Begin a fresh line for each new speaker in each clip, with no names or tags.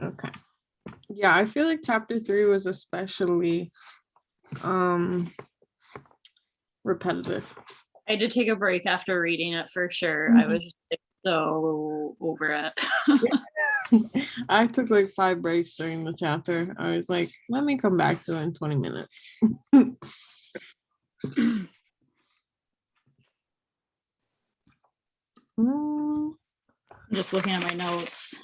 Okay. Yeah, I feel like chapter 3 was especially repetitive.
I did take a break after reading it for sure. I was just like, so over it.
I took like 5 breaks during the chapter. I was like, let me come back to it in 20 minutes.
Just looking at my notes.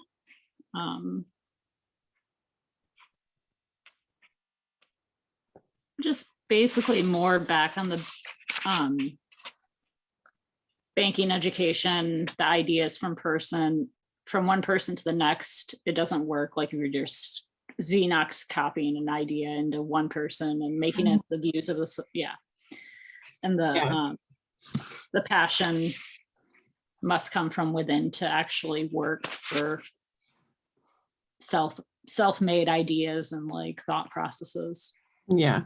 Just basically more back on the banking education, the ideas from one person to the next. It doesn't work like if you're just Xerox copying an idea into one person and making it the views of the and the passion must come from within to actually work for self-made ideas and like thought processes.
Yeah.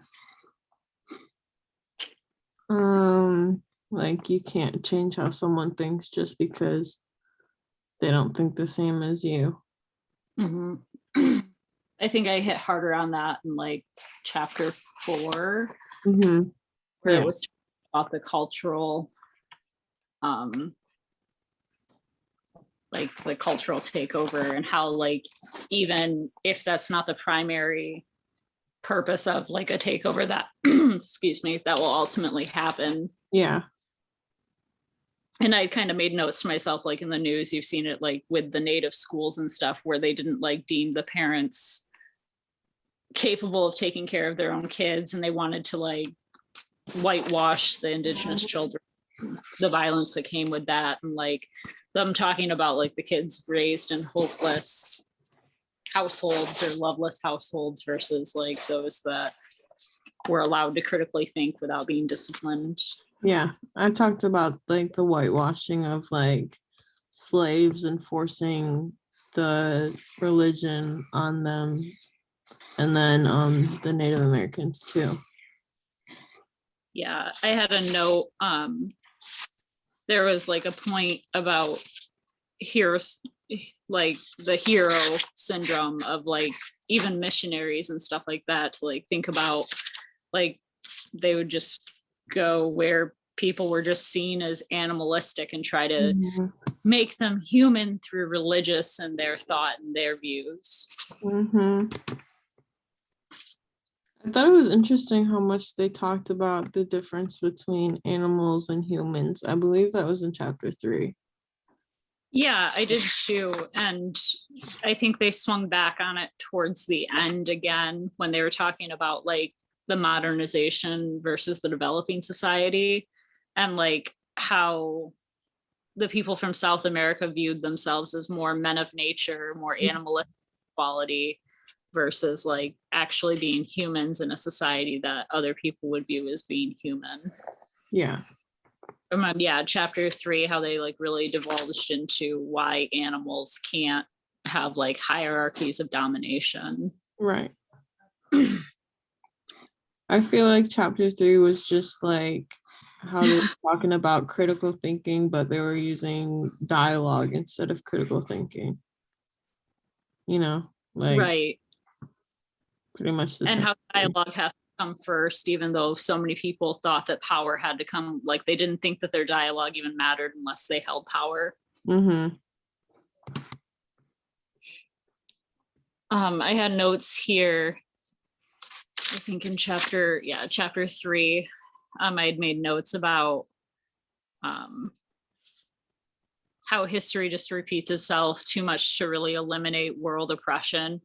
Like you can't change how someone thinks just because they don't think the same as you.
Mm-hmm. I think I hit harder on that in like chapter 4, where it was about the cultural, like the cultural takeover and how like even if that's not the primary purpose of like a takeover that excuse me, that will ultimately happen.
Yeah.
And I kind of made notes to myself, like in the news, you've seen it like with the native schools and stuff where they didn't like deem the parents capable of taking care of their own kids, and they wanted to like whitewash the indigenous children, the violence that came with that, and like them talking about like the kids raised in hopeless households or loveless households versus like those that were allowed to critically think without being disciplined.
Yeah, I talked about like the whitewashing of like slaves and forcing the religion on them, and then the Native Americans too.
Yeah, I had a note. There was like a point about heroes, like the hero syndrome of like even missionaries and stuff like that, to like think about like they would just go where people were just seen as animalistic and try to make them human through religious and their thought and their views.
I thought it was interesting how much they talked about the difference between animals and humans. I believe that was in chapter 3.
Yeah, I did too. And I think they swung back on it towards the end again when they were talking about like the modernization versus the developing society, and like how the people from South America viewed themselves as more men of nature, more animalistic quality, versus like actually being humans in a society that other people would view as being human.
Yeah.
Yeah, chapter 3, how they like really divulged into why animals can't have like hierarchies of domination.
Right. I feel like chapter 3 was just like how they were talking about critical thinking, but they were using dialogue instead of critical thinking. You know, like
right.
Pretty much the
and
same.
How dialogue has to come first, even though so many people thought that power had to come, like they didn't think that their dialogue even mattered unless they held power. I had notes here, I think in chapter 3, I had made notes about how history just repeats itself too much to really eliminate world oppression.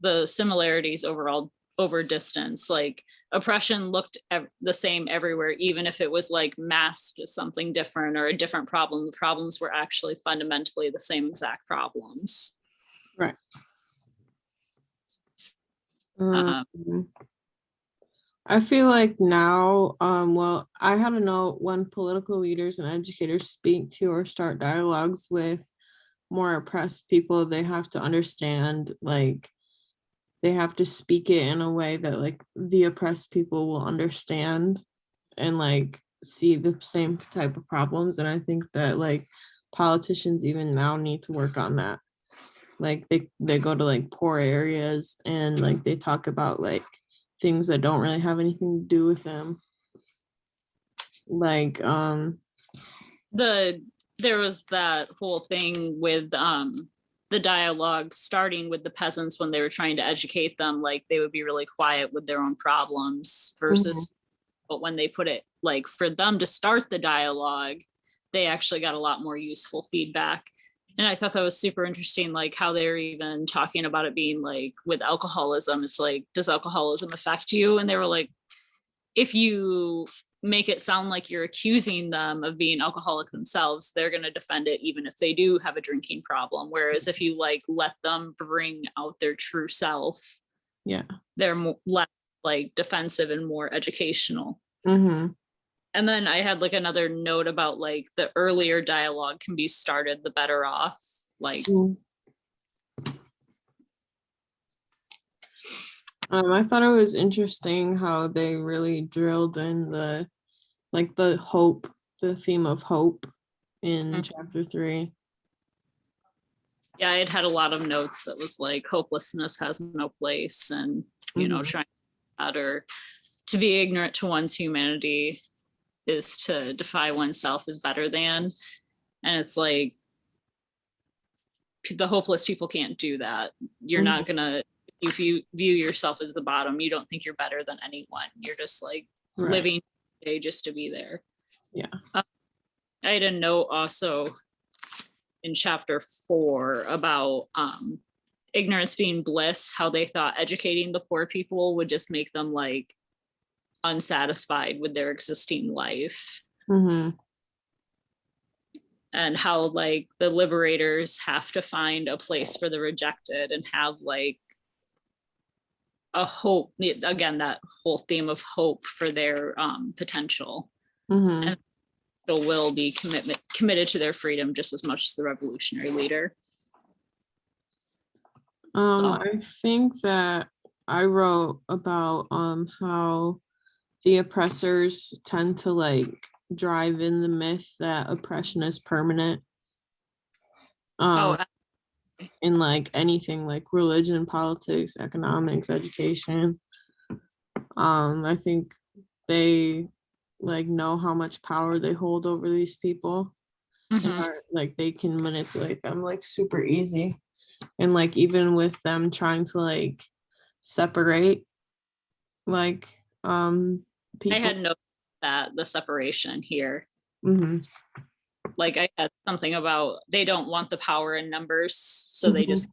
The similarities overall over distance, like oppression looked the same everywhere, even if it was like masked as something different or a different problem. The problems were actually fundamentally the same exact problems.
Right. I feel like now, well, I had to know when political leaders and educators speak to or start dialogues with more oppressed people, they have to understand, like, they have to speak it in a way that, like, the oppressed people will understand and, like, see the same type of problems. And I think that, like, politicians even now need to work on that. like they go to like poor areas and like they talk about like things that don't really have anything to do with them. Like
There was that whole thing with the dialogue starting with the peasants when they were trying to educate them, like they would be really quiet with their own problems
mhm,
versus, but when they put it like for them to start the dialogue, they actually got a lot more useful feedback. And I thought that was super interesting, like how they're even talking about it being like with alcoholism. It's like, does alcoholism affect you? And they were like, if you make it sound like you're accusing them of being alcoholic themselves, they're going to defend it even if they do have a drinking problem. Whereas if you like let them bring out their true self,
yeah.
they're less like defensive and more educational.
Mm-hmm.
And then I had like another note about like the earlier dialogue can be started, the better off. Like,
I thought it was interesting how they really drilled in the like the hope, the theme of hope in chapter 3.
yeah, I had a lot of notes that was like hopelessness has no place, and you know,
Mhm.
trying or to be ignorant to one's humanity is to defy oneself is better than. And it's like the hopeless people can't do that. You're
Mhm.
not gonna, if you view yourself as the bottom, you don't think you're better than anyone. You're just like
Right.
living day just to be there.
Yeah.
I had a note also in chapter 4 about ignorance being bliss, how they thought educating the poor people would just make them like unsatisfied with their existing life.
Mm-hmm.
And how like the liberators have to find a place for the rejected and have like a hope, again, that whole theme of hope for their potential.
Mm-hmm.
And will be committed to their freedom just as much as the revolutionary leader. So,
I think that I wrote about how the oppressors tend to like drive in the myth that oppression is permanent. Um,
oh,
in like anything like religion, politics, economics, education. I think they like know how much power they hold over these people and
mhm.
are like they can manipulate them like super easy. And like even with them trying to like separate like
I
people.
had noticed that the separation here.
Hmm.
Like I had something about they don't want the power in numbers, so they
Hmm.
just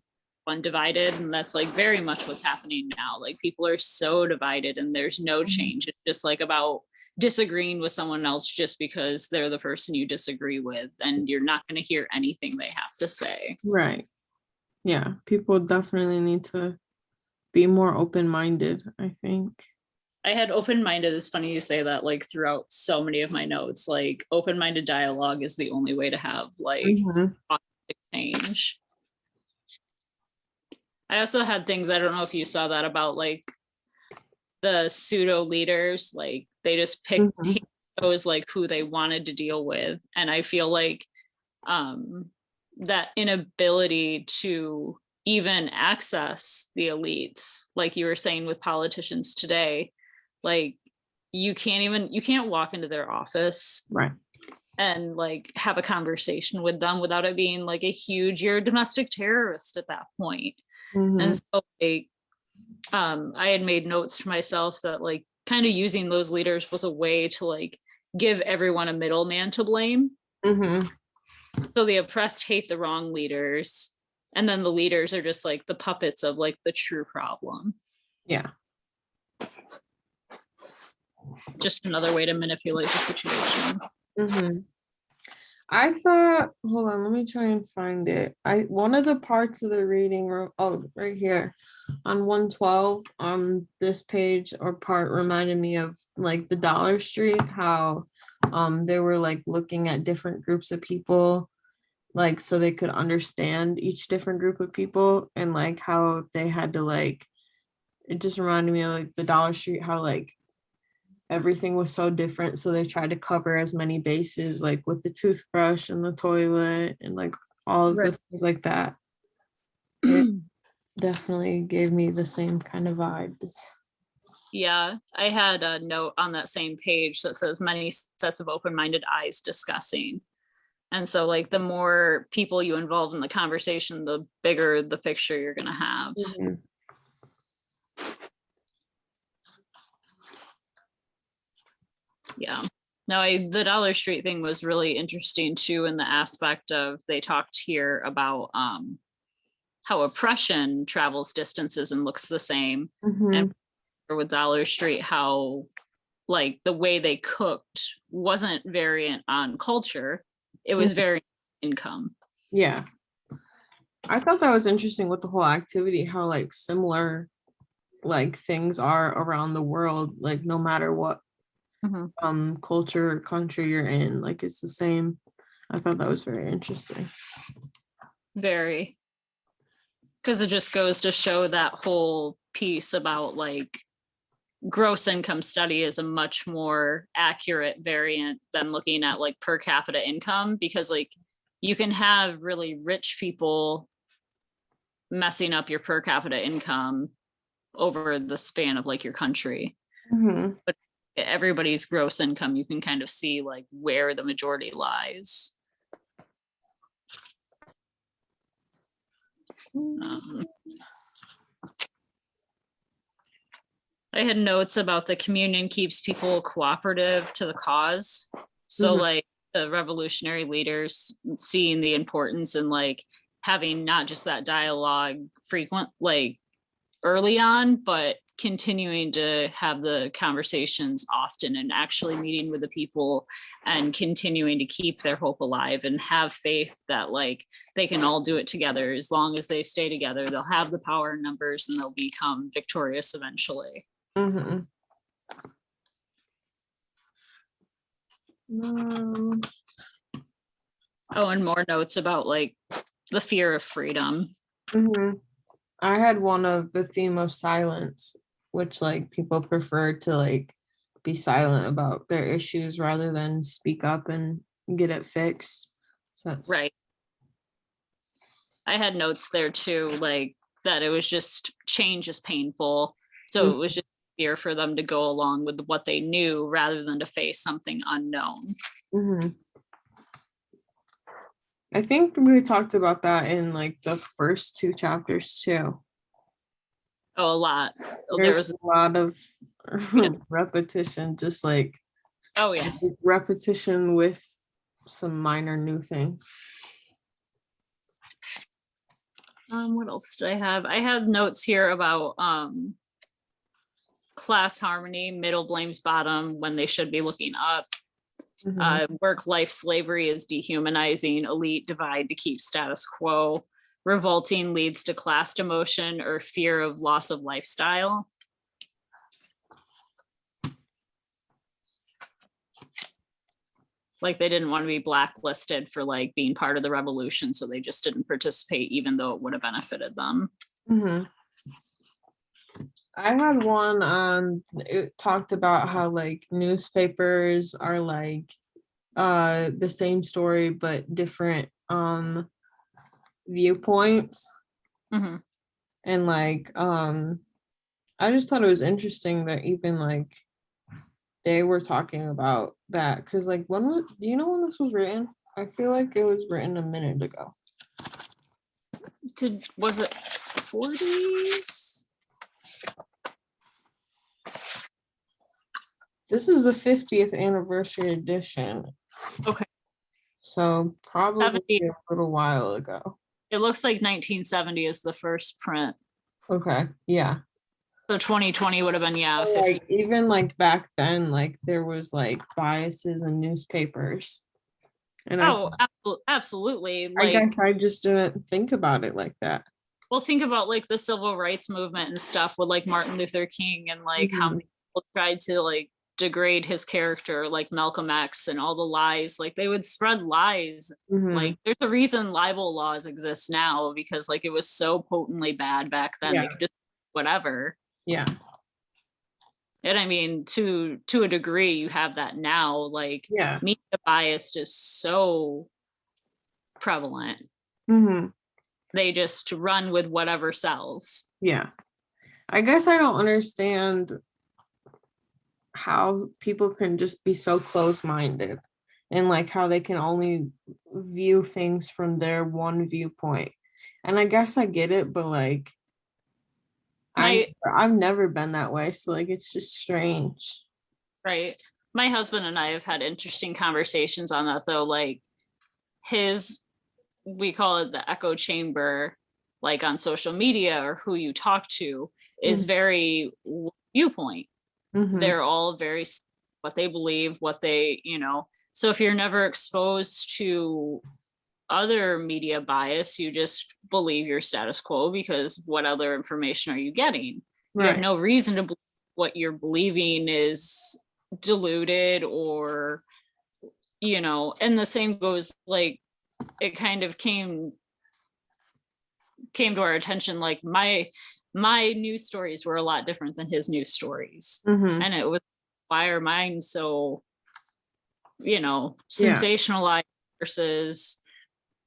undivided, and that's like very much what's happening now. Like people are so divided and there's no change. It's just like about disagreeing with someone else just because they're the person you disagree with, and you're not going to hear anything they have to say.
Right. Yeah. People definitely need to be more open-minded, I think.
I had open-minded, it's funny you say that, like throughout so many of my notes, like open-minded dialogue is the only way to have like
Hmm.
change. I also had things, I don't know if you saw that, about like the pseudo leaders, like they just picked,
Hmm.
he chose like who they wanted to deal with. And I feel like um that inability to even access the elites, like you were saying with politicians today, like you can't walk into their office
Right.
and like have a conversation with them without it being like a huge, you're a domestic terrorist at that point.
Hmm.
And so like I had made notes to myself that like kind of using those leaders was a way to like give everyone a middleman to blame.
Hmm.
So the oppressed hate the wrong leaders, and then the leaders are just like the puppets of like the true problem.
Yeah.
Just another way to manipulate the situation.
Hmm. I thought, hold on, let me try and find it. One of the parts of the reading, oh, right here on 112 on this page or part reminded me of like the Dollar Street, how they were like looking at different groups of people, like so they could understand each different group of people and like how they had to like, it just reminded me of like the Dollar Street, how like everything was so different. So they tried to cover as many bases, like with the toothbrush and the toilet and like all of the
Right.
things like that. definitely gave me the same kind of vibes.
Yeah, I had a note on that same page that says many sets of open-minded eyes discussing. And so like the more people you involve in the conversation, the bigger the picture you're going to have.
Mhm.
Yeah. No, the Dollar Street thing was really interesting too, in the aspect of they talked here about how oppression travels distances and looks the same. And
Mhm.
with Dollar Street, how like the way they cooked wasn't variant on culture, it was
Mhm.
variant on income.
Yeah. I thought that was interesting with the whole activity, how like similar like things are around the world, like no matter what
Mhm.
culture or country you're in, like it's the same. I thought that was very interesting.
Very, because it just goes to show that whole piece about like gross income study is a much more accurate variant than looking at like per capita income, because like you can have really rich people messing up your per capita income over the span of like your country,
Mhm.
but everybody's gross income you can kind of see like where the majority lies. um, I had notes about the communion keeps people cooperative to the cause. So
Mhm.
like the revolutionary leaders seeing the importance in like having not just that dialogue frequent like early on, but continuing to have the conversations often and actually meeting with the people and continuing to keep their hope alive and have faith that like they can all do it together. As long as they stay together, they'll have the power in numbers and they'll become victorious eventually.
Mhm. Um,
Oh, and more notes about like the fear of freedom.
mhm. I had one of the theme of silence, which like people prefer to like be silent about their issues rather than speak up and get it fixed. So that's
Right. I had notes there too, like that it was just change is painful. So it was just easier for them to go along with what they knew rather than to face something unknown.
Mhm. I think we talked about that in like the first two chapters too.
Oh, a lot. Oh, there
There's
was,
a lot of
yeah.
repetition, just like
Oh, yeah.
repetition with some minor new things.
What else did I have? I had notes here about class harmony, middle blames bottom when they should be looking up.
Mhm.
Work-life slavery is dehumanizing, elite divide to keep status quo. Revolting leads to class demotion or fear of loss of lifestyle. Like they didn't want to be blacklisted for like being part of the revolution, so they just didn't participate, even though it would have benefited them.
Mhm. I had one on it talked about how like newspapers are like the same story but different viewpoints,
Mhm.
and like I just thought it was interesting that even like they were talking about that, because like when was, do you know when this was written? I feel like it was written a minute ago.
Was it 40s?
This is the 50th anniversary edition,
Okay.
so probably
70.
a little while ago.
It looks like 1970 is the first print.
Okay, yeah.
So 2020 would have been, yeah,
So,
50.
like even like back then, like there was like biases in newspapers, and
Oh, absolutely.
I guess
Like,
I just didn't think about it like that.
well, think about like the civil rights movement and stuff with like Martin Luther King and like how
Mhm.
many people tried to like degrade his character, like Malcolm X and all the lies. Like they would spread lies.
Mhm.
Like there's a reason libel laws exist now, because like it was so potently bad back then. They
Yeah,
could just whatever.
yeah,
And I mean, to a degree, you have that now. Like
yeah.
media bias is so prevalent.
Mhm.
They just run with whatever sells.
Yeah. I guess I don't understand how people can just be so close-minded and like how they can only view things from their one viewpoint. And I guess I get it, but like
My
I've never been that way, so like it's just strange.
right. My husband and I have had interesting conversations on that though. Like his, we call it the echo chamber, like on social media or who you talk to, is very viewpoint.
Mm-hmm.
They're all very what they believe, what they, so if you're never exposed to other media bias, you just believe your status quo because what other information are you getting? You have
Right.
no reason to believe what you're believing is diluted or, and the same goes like it kind of came to our attention like my news stories were a lot different than his news stories.
Mm-hmm.
And it was why are mine so
Yeah.
sensationalized versus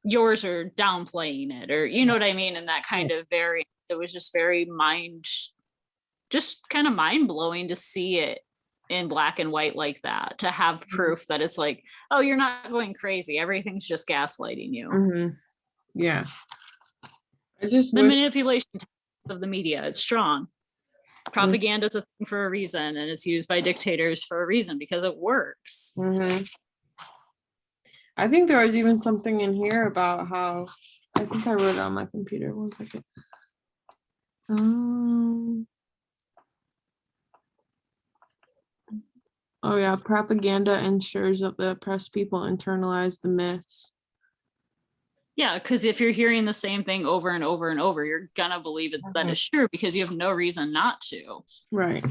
yours are downplaying it, or you know what I mean, and that kind of very, it was just very just kind of mind blowing to see it in black and white like that, to have proof that it's like, oh, you're not going crazy, everything's just gaslighting you.
Mm-hmm. Yeah. I just
The
wish.
manipulation of the media is strong. Propaganda is a thing for a reason, and it's used by dictators for a reason because it works.
Mm-hmm. I think there was even something in here about how, I think I wrote it on my computer. 1 second. Oh yeah, propaganda ensures that the oppressed people internalize the myths.
Yeah, because if you're hearing the same thing over and over and over, you're gonna believe it that it's true because you have no reason not to.
Right.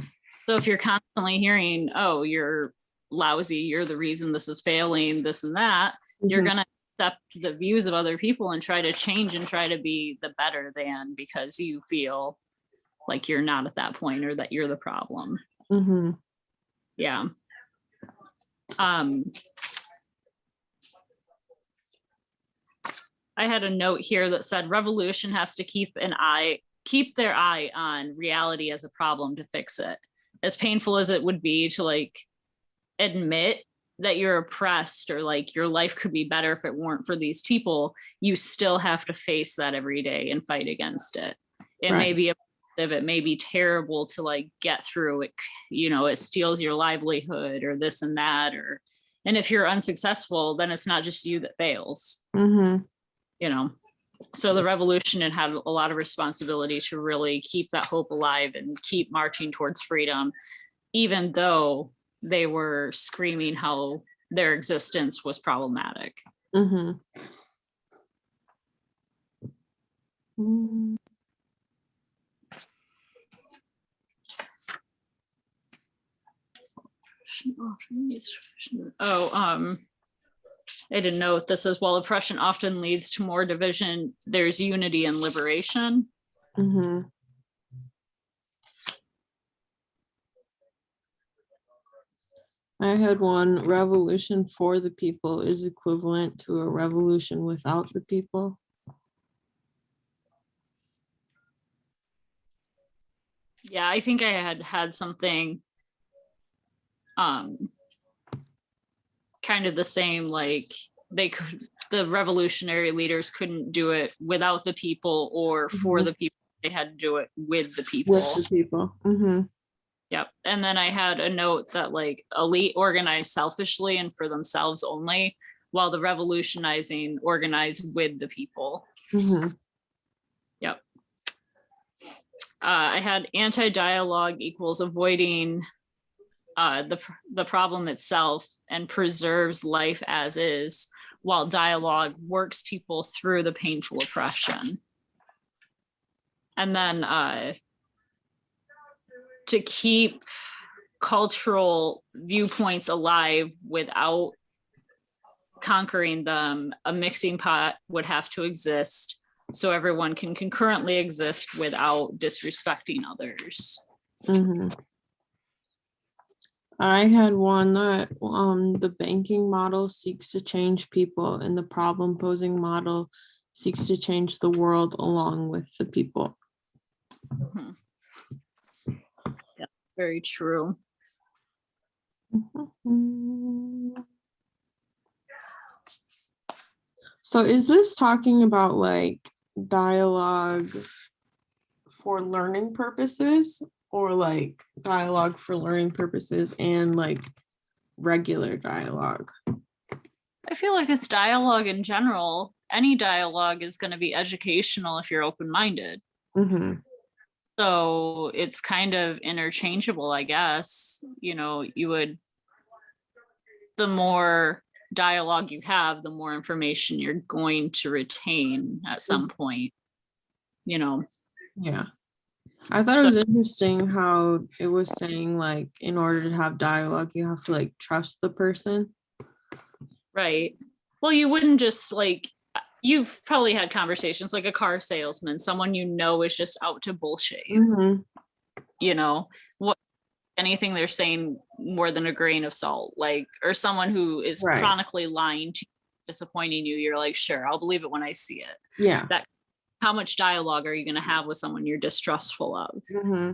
So if you're constantly hearing, oh, you're lousy, you're the reason this is failing, this and that, you're
Mhm.
gonna accept the views of other people and try to change and try to be the better than because you feel like you're not at that point or that you're the problem.
Mm-hmm.
Yeah. I had a note here that said revolution has to keep their eye on reality as a problem to fix it. As painful as it would be to like admit that you're oppressed or like your life could be better if it weren't for these people, you still have to face that every day and fight against it. It
Right.
may be it may be terrible to like get through it, it steals your livelihood or this and that, and if you're unsuccessful, then it's not just you that fails.
Mm-hmm.
So the revolution had a lot of responsibility to really keep that hope alive and keep marching towards freedom, even though they were screaming how their existence was problematic.
Mm-hmm. Mm-hmm.
I didn't know if this is, while oppression often leads to more division, there's unity and liberation.
Mm-hmm. I had one, revolution for the people is equivalent to a revolution without the people.
Yeah, I think I had something kind of the same, like the revolutionary leaders couldn't do it without the people or for the people, they had to do it with the people.
With the people. Mm-hmm.
Yep. And then I had a note that like elite organized selfishly and for themselves only, while the revolutionizing organized with the people.
Mm-hmm.
Yep. I had anti-dialogue equals avoiding the problem itself and preserves life as is, while dialogue works people through the painful oppression. And then to keep cultural viewpoints alive without conquering them, a mixing pot would have to exist so everyone can concurrently exist without disrespecting others.
Mm-hmm. I had one that the banking model seeks to change people and the problem posing model seeks to change the world along with the people.
Mhm. Yeah, very true.
So is this talking about like dialogue for learning purposes, or like dialogue for learning purposes and like regular dialogue?
I feel like it's dialogue in general. Any dialogue is going to be educational if you're open-minded.
Mm-hmm.
So it's kind of interchangeable, I guess. You would, the more dialogue you have, the more information you're going to retain at some point, you know.
Yeah. I thought it was interesting how it was saying like in order to have dialogue, you have to like trust the person.
Right. Well, you wouldn't just like, you've probably had conversations like a car salesman, someone is just out to bullshit you,
Mm-hmm.
what anything they're saying more than a grain of salt, like, or someone who is
Right.
chronically lying to you, disappointing you, you're like, sure, I'll believe it when I see it.
Yeah.
That, how much dialogue are you going to have with someone you're distrustful of?
Mm-hmm.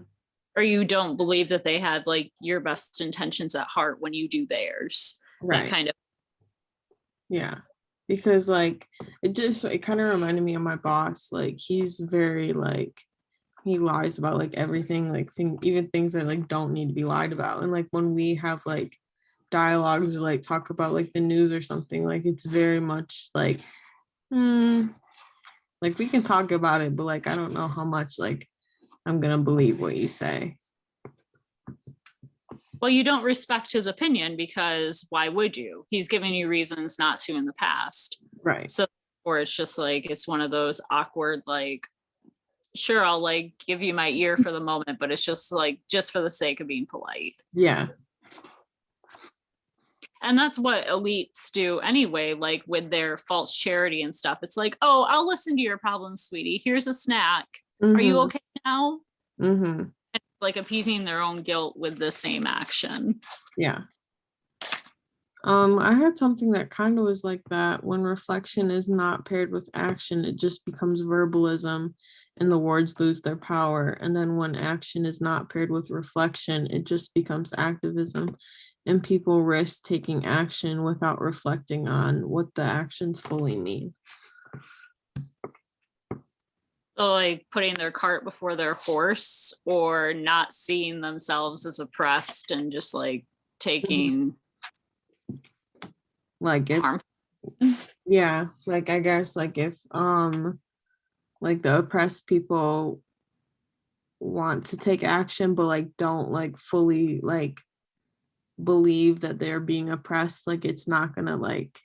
Or you don't believe that they have like your best intentions at heart when you do theirs? That
Right.
kind of.
Yeah. Because like it kind of reminded me of my boss. Like he's very like he lies about like everything, like even things that like don't need to be lied about. And like when we have like dialogues or like talk about like the news or something, like it's very much like we can talk about it, but like I don't know how much like I'm gonna believe what you say.
Well, you don't respect his opinion because why would you? He's given you reasons not to in the past.
Right.
So, or it's just like, it's one of those awkward, like, sure, I'll like give you my ear for the moment, but it's just like, just for the sake of being polite.
Yeah.
And that's what elites do anyway, like with their false charity and stuff. It's like, oh, I'll listen to your problems, sweetie. Here's a snack. Are you
Mm-hmm.
okay now?
Mm-hmm.
And like appeasing their own guilt with the same action.
Yeah. I had something that kind of was like that. When reflection is not paired with action, it just becomes verbalism and the words lose their power. And then when action is not paired with reflection, it just becomes activism. And people risk taking action without reflecting on what the actions fully mean.
So like putting their cart before their horse, or not seeing themselves as oppressed and just like taking
Like if
harm.
yeah, like I guess like if like the oppressed people want to take action but like don't like fully like believe that they're being oppressed, like it's not gonna like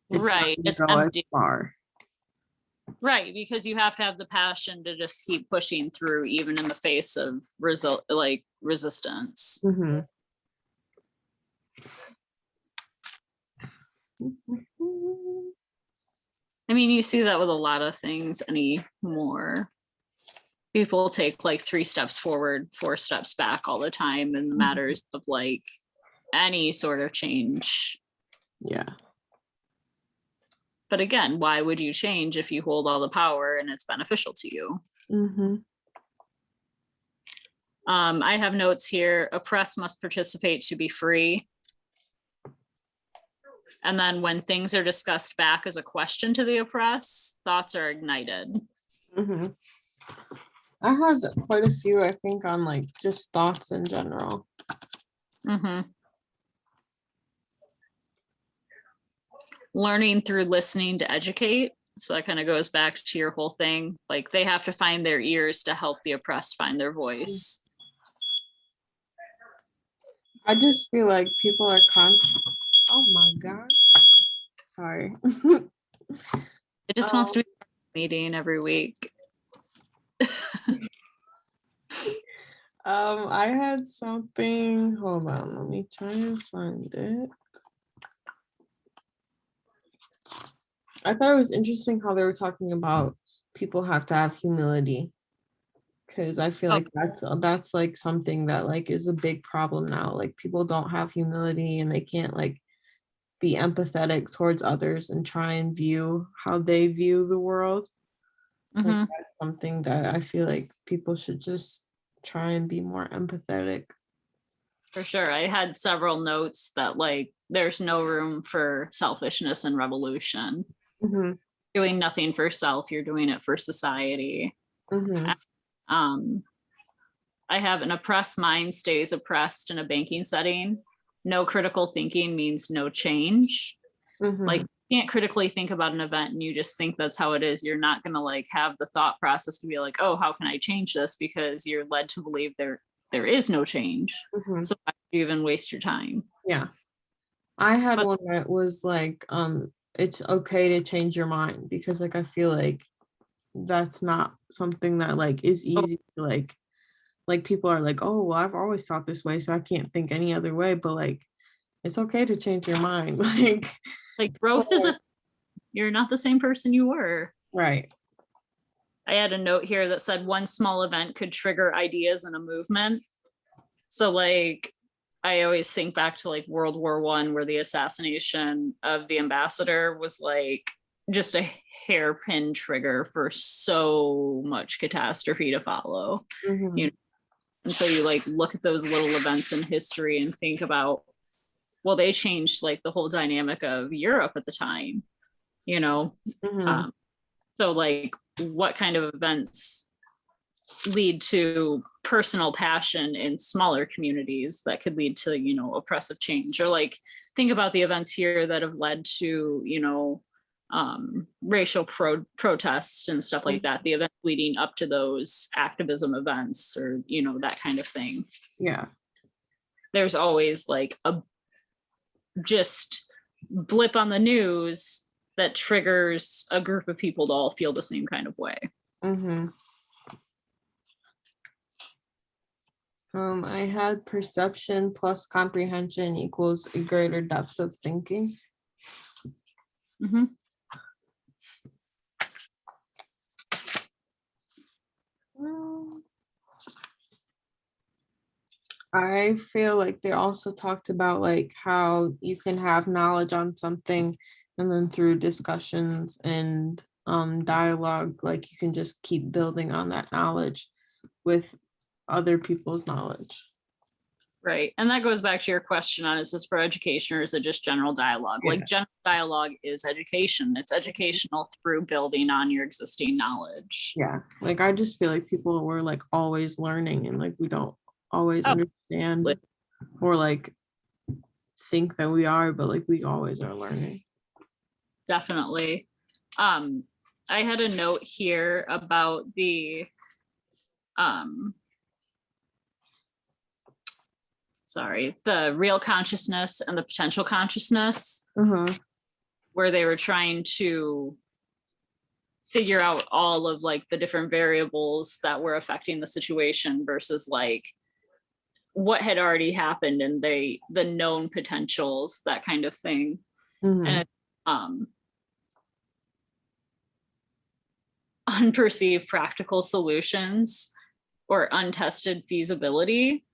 it's not
Right.
gonna
It's
go as
empty.
far.
Right. Because you have to have the passion to just keep pushing through, even in the face of resistance.
Mm-hmm.
I mean, you see that with a lot of things anymore. People take like 3 steps forward, 4 steps back all the time in the matters of like any sort of change.
Yeah.
But again, why would you change if you hold all the power and it's beneficial to you?
Mm-hmm.
I have notes here. Oppressed must participate to be free. And then when things are discussed back as a question to the oppressed, thoughts are ignited.
Mm-hmm. I had quite a few, I think, on like just thoughts in general.
Mm-hmm. Learning through listening to educate. So that kind of goes back to your whole thing. Like they have to find their ears to help the oppressed find their voice.
I just feel like people are oh my god. Sorry.
It just wants to be a meeting every week.
I had something. Hold on, let me try and find it. I thought it was interesting how they were talking about people have to have humility, because I feel like that's like something that like is a big problem now. Like people don't have humility and they can't like be empathetic towards others and try and view how they view the world. Like
Hmm.
that's something that I feel like people should just try and be more empathetic.
For sure. I had several notes that like there's no room for selfishness and revolution.
Mm-hmm.
Doing nothing for self, you're doing it for society.
Mm-hmm.
Um, I have an oppressed mind stays oppressed in a banking setting. No critical thinking means no change. Like
Mm-hmm.
you can't critically think about an event and you just think that's how it is. You're not gonna like have the thought process to be like, oh, how can I change this? Because you're led to believe there is no change.
Mm-hmm.
So why do you even waste your time?
Yeah. I had
But
one that was like, it's okay to change your mind because like I feel like that's not something that like is
oh,
easy to like people are like, oh well, I've always thought this way, so I can't think any other way. But like it's okay to change your mind.
like growth is a you're not the same person you were.
Right.
I had a note here that said one small event could trigger ideas in a movement. So like I always think back to like World War I, where the assassination of the ambassador was like just a hairpin trigger for so much catastrophe to follow. You
Mm-hmm.
know, and so you like look at those little events in history and think about, well, they changed like the whole dynamic of Europe at the time, you know.
Mm-hmm.
Um, so like what kind of events lead to personal passion in smaller communities that could lead to, you know, oppressive change? Or like think about the events here that have led to, you know, racial protests and stuff like that, the events leading up to those activism events, or you know, that kind of thing.
Yeah.
There's always like a just blip on the news that triggers a group of people to all feel the same kind of way.
Mm-hmm. I had perception plus comprehension equals a greater depth of thinking.
Mm-hmm.
I feel like they also talked about like how you can have knowledge on something and then through discussions and dialogue, like you can just keep building on that knowledge with other people's knowledge.
Right. And that goes back to your question on, is this for education or is it just general dialogue?
Yeah.
Like general dialogue is education. It's educational through building on your existing knowledge.
Yeah. Like I just feel like people were like always learning and like we don't always
Oh,
understand or like think that we are, but like we always are learning.
definitely. I had a note here about the the real consciousness and the potential consciousness,
Uh-huh.
where they were trying to figure out all of like the different variables that were affecting the situation versus like what had already happened and the known potentials, that kind of thing.
Mm-hmm.
And unperceived practical solutions or untested feasibility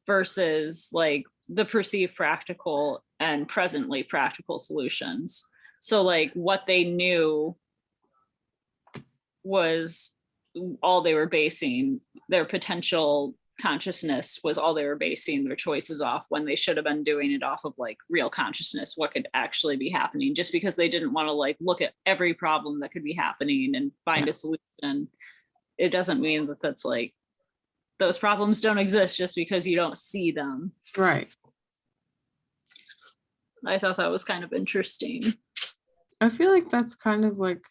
versus like the perceived practical and presently practical solutions. So like what they knew was all they were basing their potential consciousness was all they were basing their choices off, when they should have been doing it off of like real consciousness, what could actually be happening. Just because they didn't want to like look at every problem that could be happening and find a solution, it doesn't mean that that's like those problems don't exist just because you don't see them.
Right.
I thought that was kind of interesting.
I feel like that's kind of like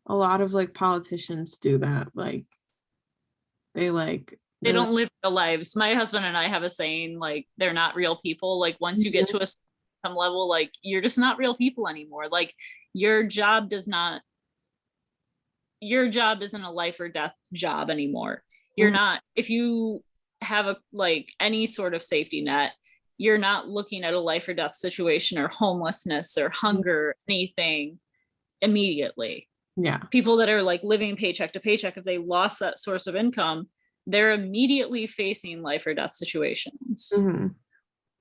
a lot of like politicians do that. Like
They don't live real lives. My husband and I have a saying, like, they're not real people. Like once you get to a some level, like you're just not real people anymore. Like your job isn't a life or death job anymore. You're not, if you have a like any sort of safety net, you're not looking at a life or death situation or homelessness or hunger, anything immediately.
Yeah.
People that are like living paycheck to paycheck, if they lost that source of income, they're immediately facing life or death situations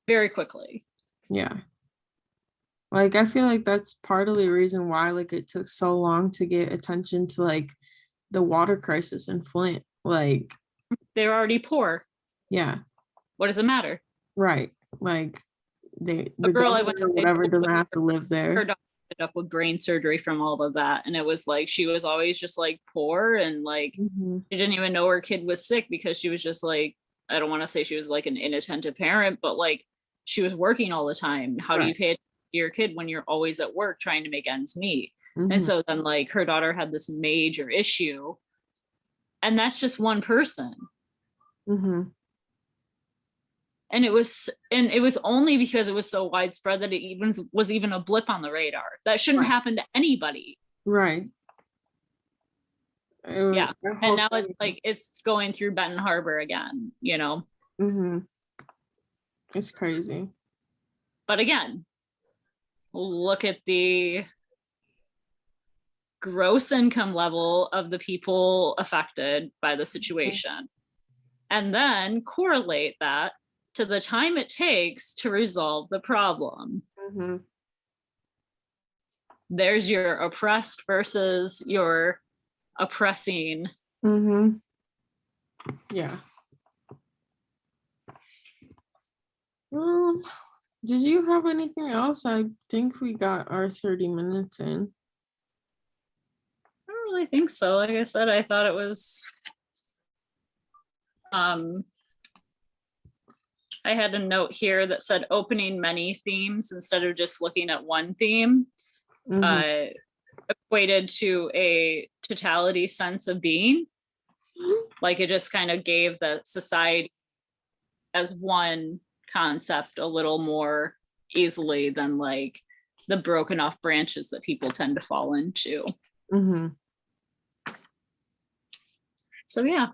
very quickly.
Yeah. Like I feel like that's part of the reason why like it took so long to get attention to like the water crisis in Flint. Like,
They're already poor.
yeah,
What does it matter?
right. Like
A
the
girl I
governor
went to
or
high
whatever
school
doesn't
with,
have to live
her
there.
daughter ended up with brain surgery from all of that. And it was like she was always just like poor and like
Hmm.
she didn't even know her kid was sick because she was just like, I don't want to say she was like an inattentive parent, but like she was working all the time. How do you
Right.
pay attention to your kid when you're always at work trying to make ends meet? And
Hmm.
so then like her daughter had this major issue, and that's just one person.
Hmm.
And it was only because it was so widespread that it even was even a blip on the radar. That shouldn't
Right.
happen to anybody.
Right.
Yeah.
That
And
whole
now it's
thing.
like it's going through Benton Harbor again, you know.
Hmm. It's crazy.
But again, look at the gross income level of the people affected by the situation. And then correlate that to the time it takes to resolve the problem.
Hmm.
There's your oppressed versus your oppressing.
Hmm. Yeah. Um, did you have anything else? I think we got our 30 minutes in.
I don't really think so. Like I said, I thought it was um I had a note here that said opening many themes instead of just looking at one theme
Hmm.
uh equated to a totality sense of being. Like it just kind of gave the society as one concept a little more easily than like the broken off branches that people tend to fall into.
Hmm.
So yeah,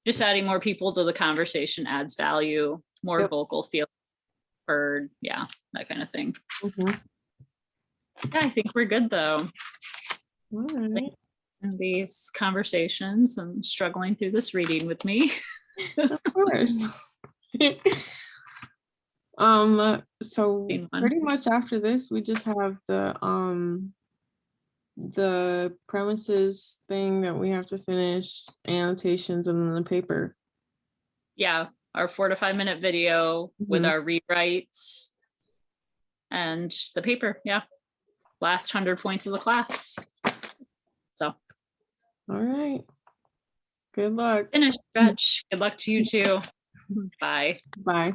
just adding more people to the conversation adds value, more
Yep.
vocal feel heard, yeah, that kind of thing.
Hmm.
Yeah, I think we're good though.
All right.
In these conversations and struggling through this reading with me.
Of course. So pretty much after this, we just have the premises thing that we have to finish, annotations, and then the paper.
Yeah, our 4 to 5 minute video with
Mhm.
our rewrites and the paper. Yeah, last 100 points of the class. So
All right. Good luck.
finish stretch. Good luck to you too. Bye.
Bye.